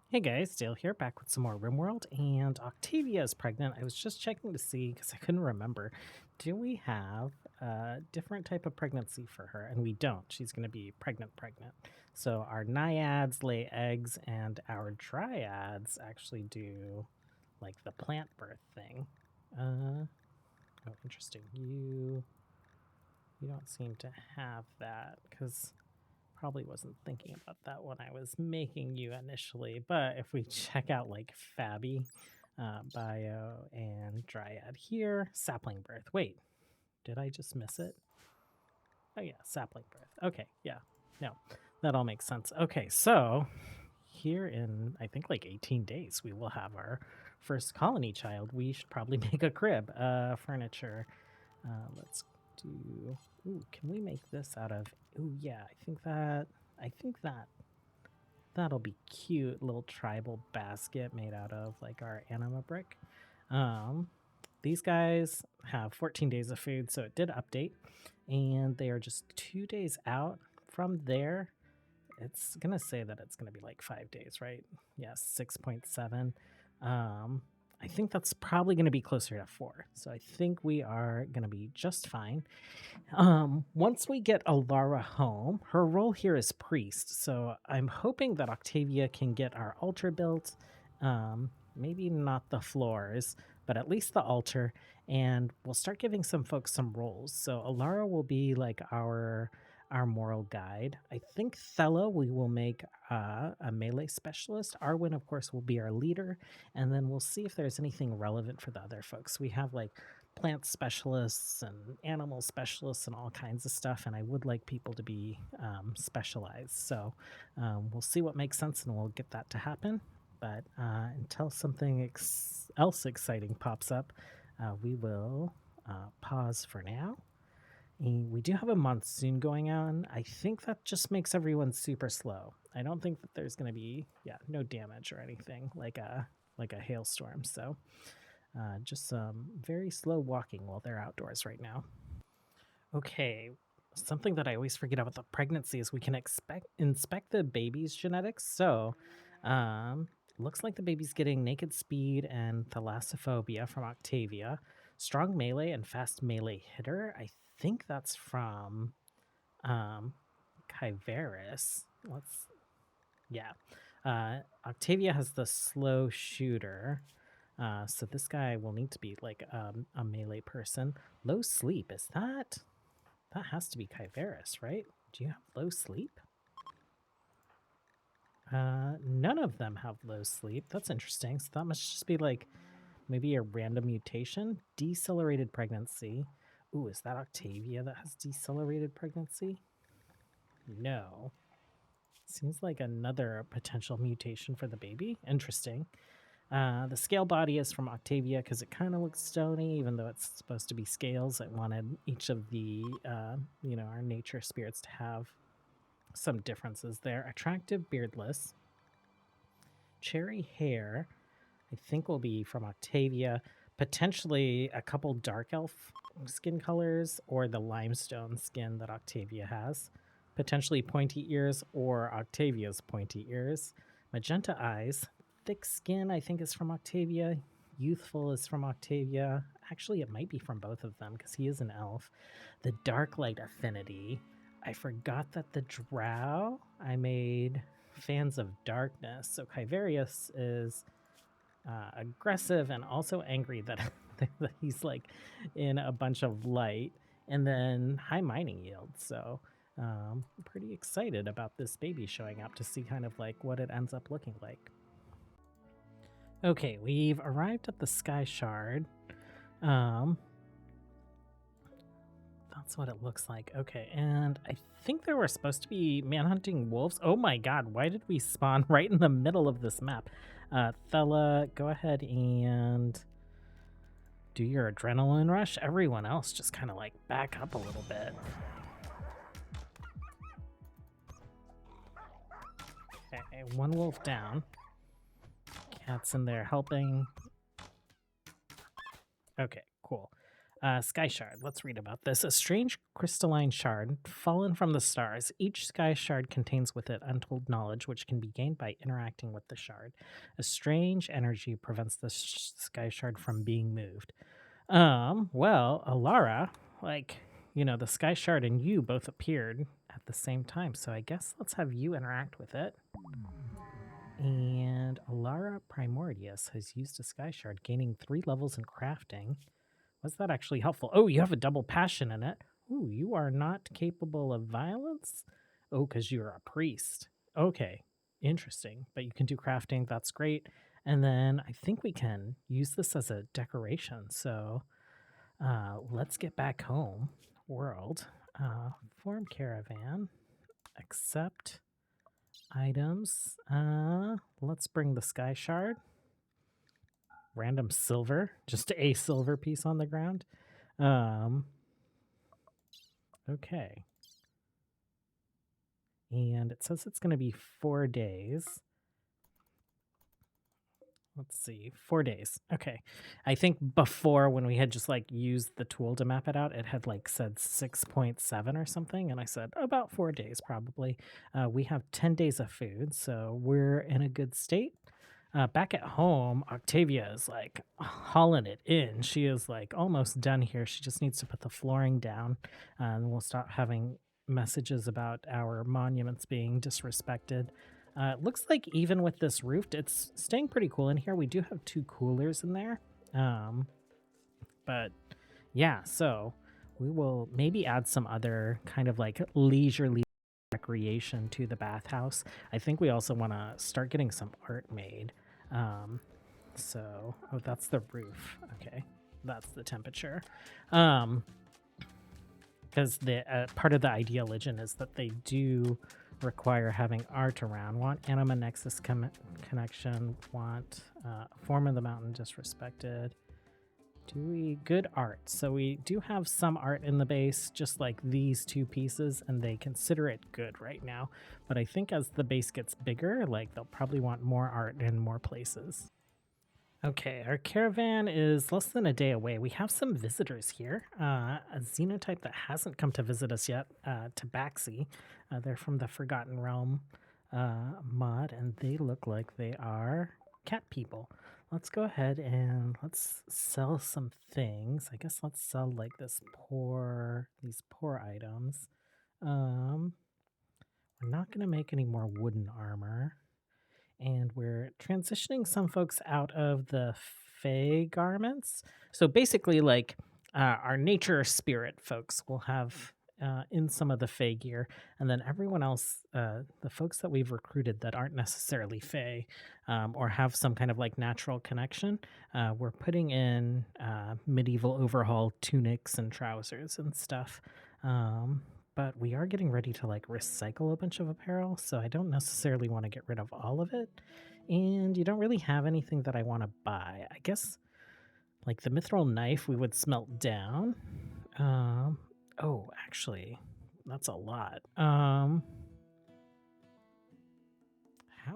Hey guys, Dale here, back with some more RimWorld, and Octavia is pregnant. I was just checking to see because I couldn't remember. Do we have a different type of pregnancy for her? And we don't. She's going to be pregnant. So our naiads lay eggs, and our dryads actually do like the plant birth thing. Oh, interesting. You don't seem to have that because probably wasn't thinking about that when I was making you initially, but if we check out like Fabi, Bio, and Dryad here, sapling birth. Wait, did I just miss it? Oh yeah, sapling birth. Okay, yeah, no, that all makes sense. Okay, so here in I think like 18 days, we will have our first colony child. We should probably make a crib, furniture. Let's do. Ooh, can we make this out of? Ooh, yeah, I think that'll be cute. Little tribal basket made out of like our anima brick. Um, these guys have 14 days of food, so it did update, and they are just 2 days out. From there, it's gonna say that it's gonna be like 5 days, right? Yes, 6.7. I think that's probably gonna be closer to 4. So I think we are gonna be just fine. Once we get Alara home, her role here is priest, so I'm hoping that Octavia can get our altar built. Maybe not the floors, but at least the altar, and we'll start giving some folks some roles. So Alara will be like our moral guide. I think Thella we will make a melee specialist. Arwyn, of course, will be our leader, and then we'll see if there's anything relevant for the other folks. We have like plant specialists and animal specialists and all kinds of stuff, and I would like people to be specialized. So we'll see what makes sense, and we'll get that to happen. But until something else exciting pops up, we will pause for now. And we do have a monsoon going on. I think that just makes everyone super slow. I don't think that there's going to be no damage or anything like a hailstorm. So just some very slow walking while they're outdoors right now. Okay, something that I always forget about the pregnancy is we can inspect the baby's genetics. So, looks like the baby's getting naked speed and thalassophobia from Octavia, strong melee and fast melee hitter. I think that's from Kyveris. Yeah. Octavia has the slow shooter. So this guy will need to be like a melee person. Low sleep, is that? That has to be Kyveris, right? Do you have low sleep? None of them have low sleep. That's interesting. So that must just be like maybe a random mutation. Decelerated pregnancy. Ooh, is that Octavia that has decelerated pregnancy? No. Seems like another potential mutation for the baby. Interesting. The scale body is from Octavia because it kind of looks stony, even though it's supposed to be scales. I wanted each of the, our nature spirits to have some differences there. Attractive, beardless. Cherry hair, I think, will be from Octavia. Potentially a couple dark elf skin colors or the limestone skin that Octavia has. Potentially pointy ears or Octavia's pointy ears. Magenta eyes. Thick skin, I think, is from Octavia. Youthful is from Octavia. Actually, it might be from both of them because he is an elf. The dark light affinity. I forgot that the drow I made fans of darkness. So Kyverius is aggressive and also angry that, that he's like in a bunch of light, and then high mining yield. So I'm pretty excited about this baby showing up to see kind of like what it ends up looking like. Okay, we've arrived at the Sky Shard. That's what it looks like. Okay, and I think there were supposed to be manhunting wolves. Oh my god, why did we spawn right in the middle of this map? Thella, go ahead and do your adrenaline rush. Everyone else just kind of like back up a little bit. Okay, one wolf down. Cat's in there helping. Okay, cool. Sky shard. Let's read about this. A strange crystalline shard fallen from the stars. Each sky shard contains with it untold knowledge, which can be gained by interacting with the shard. A strange energy prevents the sky shard from being moved. Well, Alara, like, the sky shard and you both appeared at the same time, so I guess let's have you interact with it. And Alara Primordius has used a sky shard, gaining 3 levels in crafting. Was that actually helpful? Oh, you have a double passion in it. Ooh, you are not capable of violence? Oh, because you're a priest. Okay, interesting. But you can do crafting. That's great. And then I think we can use this as a decoration. So let's get back home. World. Form caravan. Accept items. Let's bring the sky shard. Random silver, just a silver piece on the ground. Okay. And it says it's going to be 4 days. Let's see, 4 days. Okay. I think before, when we had just like used the tool to map it out, it had like said 6.7 or something. And I said about 4 days probably. We have 10 days of food, so we're in a good state. Back at home, Octavia is like hauling it in. She is like almost done here. She just needs to put the flooring down, and we'll stop having messages about our monuments being disrespected. It looks like even with this roof, it's staying pretty cool in here. We do have 2 coolers in there. But yeah, so we will maybe add some other kind of like leisurely recreation to the bathhouse. I think we also want to start getting some art made. Oh, that's the roof. Okay, that's the temperature. Because the part of the idea legend is that they do require having art around. Want anima nexus connection. Want form of the mountain disrespected. Do we good art? So we do have some art in the base, just like these 2 pieces, and they consider it good right now. But I think as the base gets bigger, like they'll probably want more art in more places. Okay, our caravan is less than a day away. We have some visitors here. A xenotype that hasn't come to visit us yet, Tabaxi. They're from the Forgotten Realm mod, and they look like they are cat people. Let's go ahead and let's sell some things. I guess let's sell like these poor items. We're not going to make any more wooden armor. And we're transitioning some folks out of the Fey garments. So basically, like our nature spirit folks will have in some of the Fey gear, and then everyone else, the folks that we've recruited that aren't necessarily Fey or have some kind of like natural connection, we're putting in medieval overhaul tunics and trousers and stuff. But we are getting ready to like recycle a bunch of apparel, so I don't necessarily want to get rid of all of it. And you don't really have anything that I want to buy. I guess like the mithril knife we would smelt down. Oh, actually, that's a lot. How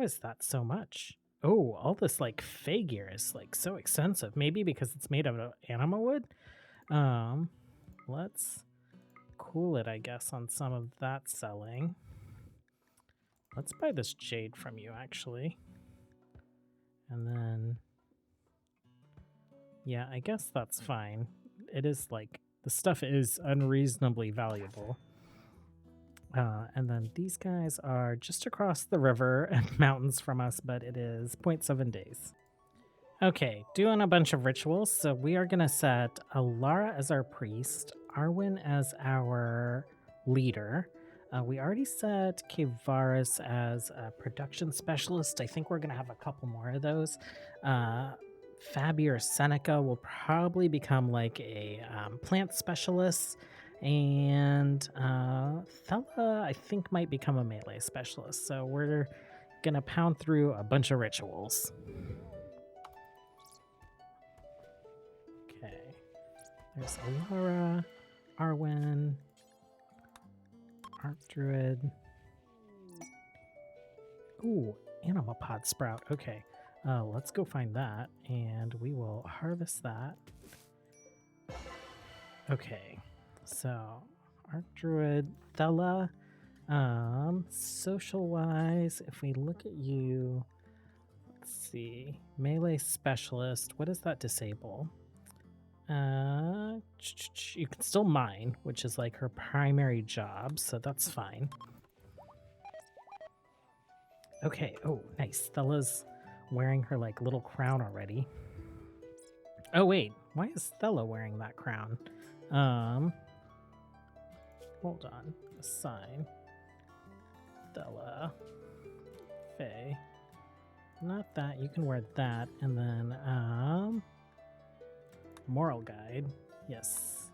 is that so much? Oh, all this like Fey gear is like so expensive. Maybe because it's made of anima wood. Let's cool it, I guess, on some of that selling. Let's buy this jade from you, actually. And then, yeah, I guess that's fine. It is like, the stuff is unreasonably valuable. And then these guys are just across the river and mountains from us, but it is 0.7 days. Okay, doing a bunch of rituals. So we are going to set Alara as our priest, Arwynden as our leader. We already set Kavaris as a production specialist. I think we're going to have a couple more of those. Fabi or Seneca will probably become like a plant specialist. And Thella, I think, might become a melee specialist. So we're going to pound through a bunch of rituals. Okay. There's Alara, Arwynden, Art Druid. Ooh, Anima Pod Sprout. Okay. Let's go find that, and we will harvest that. Okay, so Archdruid Thella, social wise, if we look at you, let's see, melee specialist, what does that disable? You can still mine, which is like her primary job, so that's fine. Okay, oh, nice. Stella's wearing her like little crown already. Oh wait, why is Stella wearing that crown? Hold on. Assign. Stella. Faye. Not that, you can wear that, and then moral guide. Yes.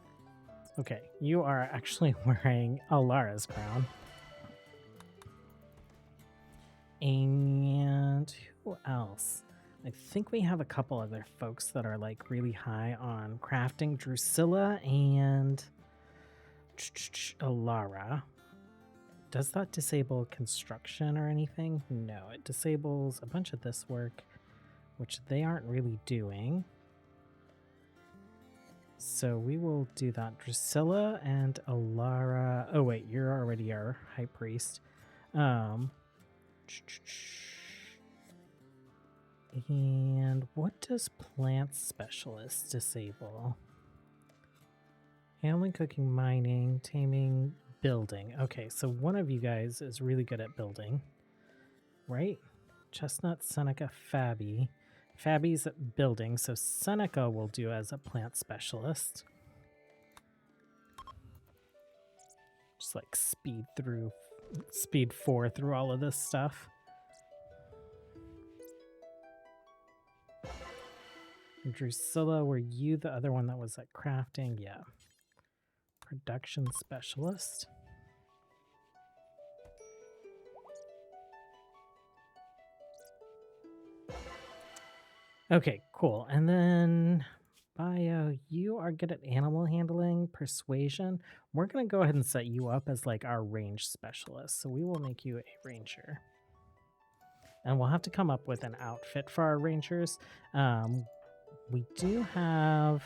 Okay, you are actually wearing Alara's crown. And who else? I think we have a couple other folks that are like really high on crafting. Drusilla and Alara. Does that disable construction or anything? No, it disables a bunch of this work, which they aren't really doing. So we will do that. Drusilla and Alara. Oh wait, you're already our high priest. And what does plant specialist disable? Handling, cooking, mining, taming, building. Okay, so one of you guys is really good at building, right? Chestnut, Seneca, Fabi. Fabi's at building, so Seneca will do as a plant specialist. Just like speed 4 through all of this stuff. Drusilla, were you the other one that was at crafting? Yeah. Production specialist. Okay, cool. And then Bio, you are good at animal handling, persuasion. We're going to go ahead and set you up as like our range specialist. So we will make you a ranger. And we'll have to come up with an outfit for our rangers. We do have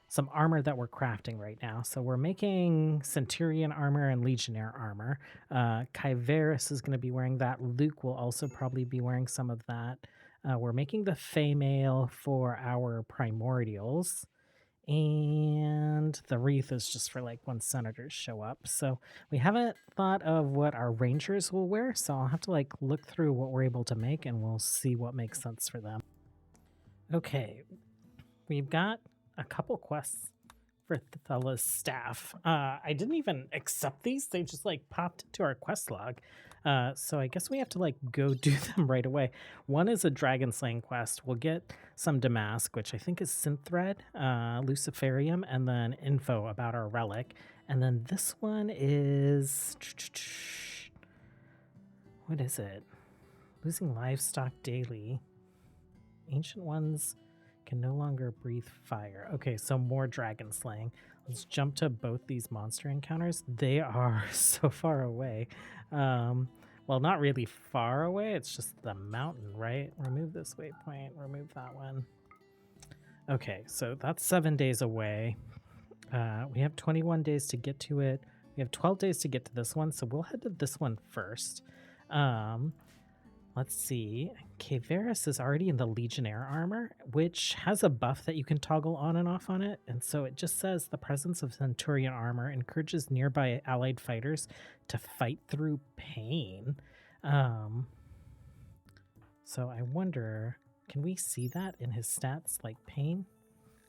some armor that we're crafting right now. So we're making Centurion armor and Legionnaire armor. Kyveris is going to be wearing that. Luke will also probably be wearing some of that. We're making the Feymail for our Primordials. And the wreath is just for like when senators show up. So we haven't thought of what our rangers will wear. So I'll have to like look through what we're able to make and we'll see what makes sense for them. Okay, we've got a couple quests for Thella's staff. I didn't even accept these. They just like popped into our quest log. So I guess we have to like go do them right away. One is a dragon slaying quest. We'll get some Damask, which I think is Synthread, Luciferium, and then info about our relic. And then this one is... What is it? Losing livestock daily. Ancient ones can no longer breathe fire. Okay, so more dragon slaying. Let's jump to both these monster encounters. They are so far away. Well, not really far away. It's just the mountain, right? Remove this waypoint. Remove that one. Okay, so that's 7 days away. We have 21 days to get to it. We have 12 days to get to this one, so we'll head to this one first. Let's see. Kyveris is already in the Legionnaire armor, which has a buff that you can toggle on and off on it. And so it just says the presence of Centurion armor encourages nearby allied fighters to fight through pain. So I wonder, can we see that in his stats? Like pain?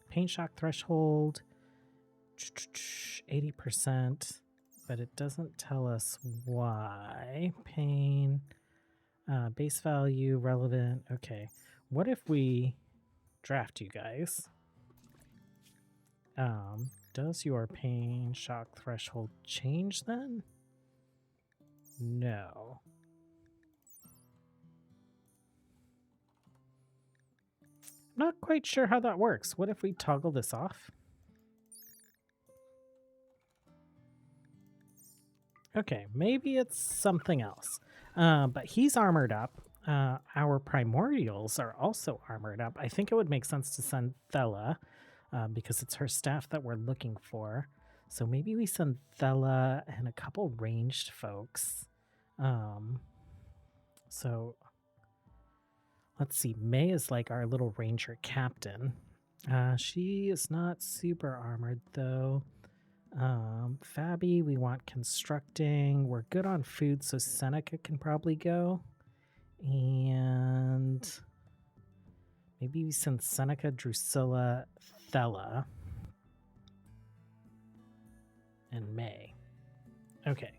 Pain shock threshold, 80%, but it doesn't tell us why. Pain... base value, relevant. Okay. What if we draft you guys? Does your pain shock threshold change then? No. Not quite sure how that works. What if we toggle this off? Okay, maybe it's something else. But he's armored up. Our primordials are also armored up. I think it would make sense to send Thella. because it's her staff that we're looking for. So maybe we send Thella and a couple ranged folks. So let's see. May is like our little ranger captain. She is not super armored though. Fabi, we want constructing. We're good on food, so Seneca can probably go. And maybe we send Seneca, Drusilla, Thella, and May. Okay,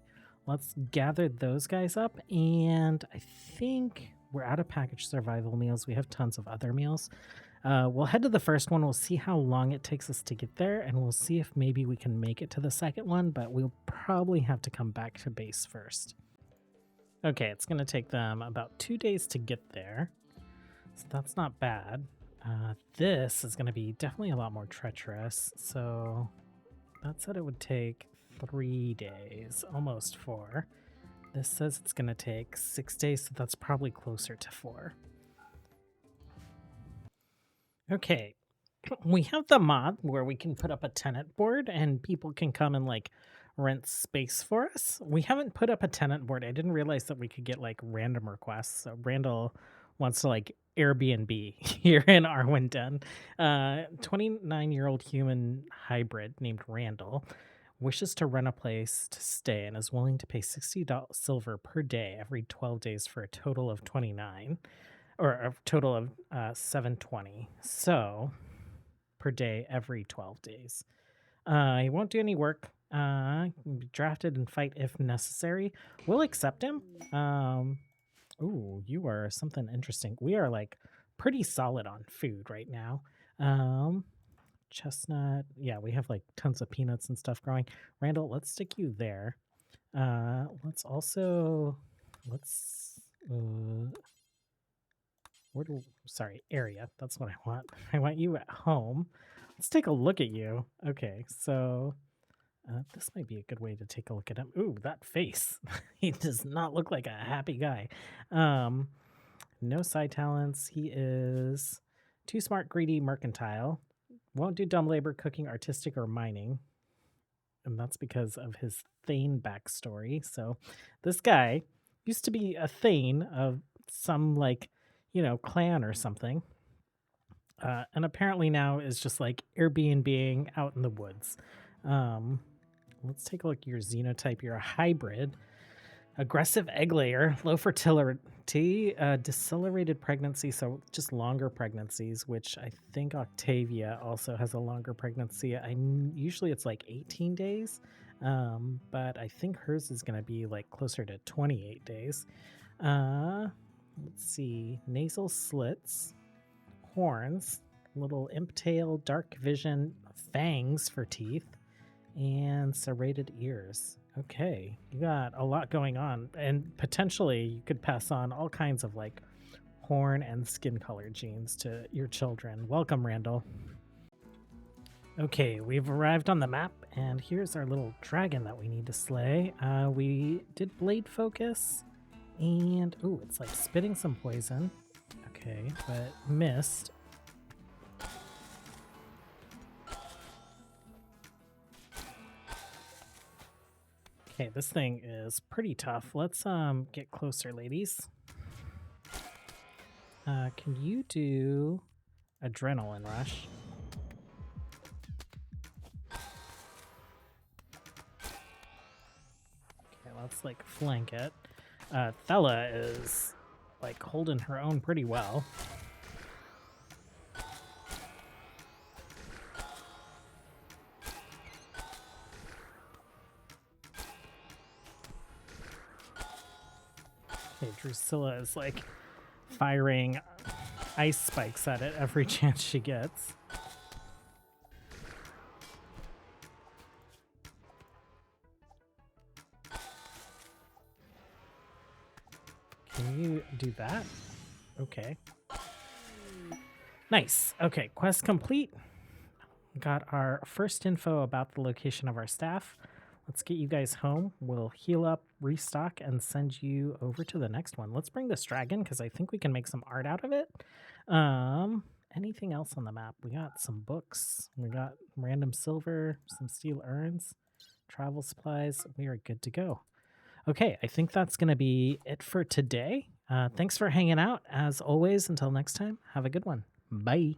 let's gather those guys up. And I think we're out of packaged survival meals. We have tons of other meals. We'll head to the first one. We'll see how long it takes us to get there, and we'll see if maybe we can make it to the second one, but we'll probably have to come back to base first. Okay, it's going to take them about 2 days to get there, so that's not bad. This is going to be definitely a lot more treacherous, so that said it would take 3 days, almost 4. This says it's going to take 6 days, so that's probably closer to 4. Okay, we have the mod where we can put up a tenant board and people can come and like rent space for us. We haven't put up a tenant board. I didn't realize that we could get like random requests. So Randall wants to like Airbnb here in Arwynden. 29-year-old human hybrid named Randall wishes to rent a place to stay and is willing to pay $60 silver per day every 12 days for a total of 29. Or a total of 720. So per day every 12 days. He won't do any work. Can be drafted and fight if necessary. We'll accept him. Ooh, you are something interesting. We are like pretty solid on food right now. Chestnut. Yeah, we have like tons of peanuts and stuff growing. Randall, let's stick you there. Let's also area. That's what I want. I want you at home. Let's take a look at you. Okay, so this might be a good way to take a look at him. Ooh, that face. He does not look like a happy guy. No side talents. He is too smart, greedy, mercantile. Won't do dumb labor, cooking, artistic, or mining. And that's because of his Thane backstory. So this guy used to be a Thane of some like clan or something. And apparently now is just like Airbnb-ing out in the woods. Let's take a look at your xenotype. You're a hybrid. Aggressive egg layer, low fertility, decelerated pregnancy, so just longer pregnancies, which I think Octavia also has a longer pregnancy. Usually it's like 18 days, but I think hers is going to be like closer to 28 days. Let's see, nasal slits, horns, little imp tail, dark vision, fangs for teeth, and serrated ears. Okay, you got a lot going on, and potentially you could pass on all kinds of like horn and skin color genes to your children. Welcome, Randall. Okay, we've arrived on the map, and here's our little dragon that we need to slay. We did blade focus, and ooh, it's like spitting some poison. Okay, but missed. Okay, this thing is pretty tough. Let's get closer, ladies. Can you do adrenaline rush? Okay, let's like flank it. Thella is like holding her own pretty well. Okay, Drusilla is like firing ice spikes at it every chance she gets. Can you do that? Okay. Nice. Okay, quest complete. Got our first info about the location of our staff. Let's get you guys home. We'll heal up, restock, and send you over to the next one. Let's bring this dragon because I think we can make some art out of it. anything else on the map. We got some books. We got random silver, some steel urns, travel supplies. We are good to go. Okay, I think that's going to be it for today. Thanks for hanging out. As always, until next time, have a good one. Bye.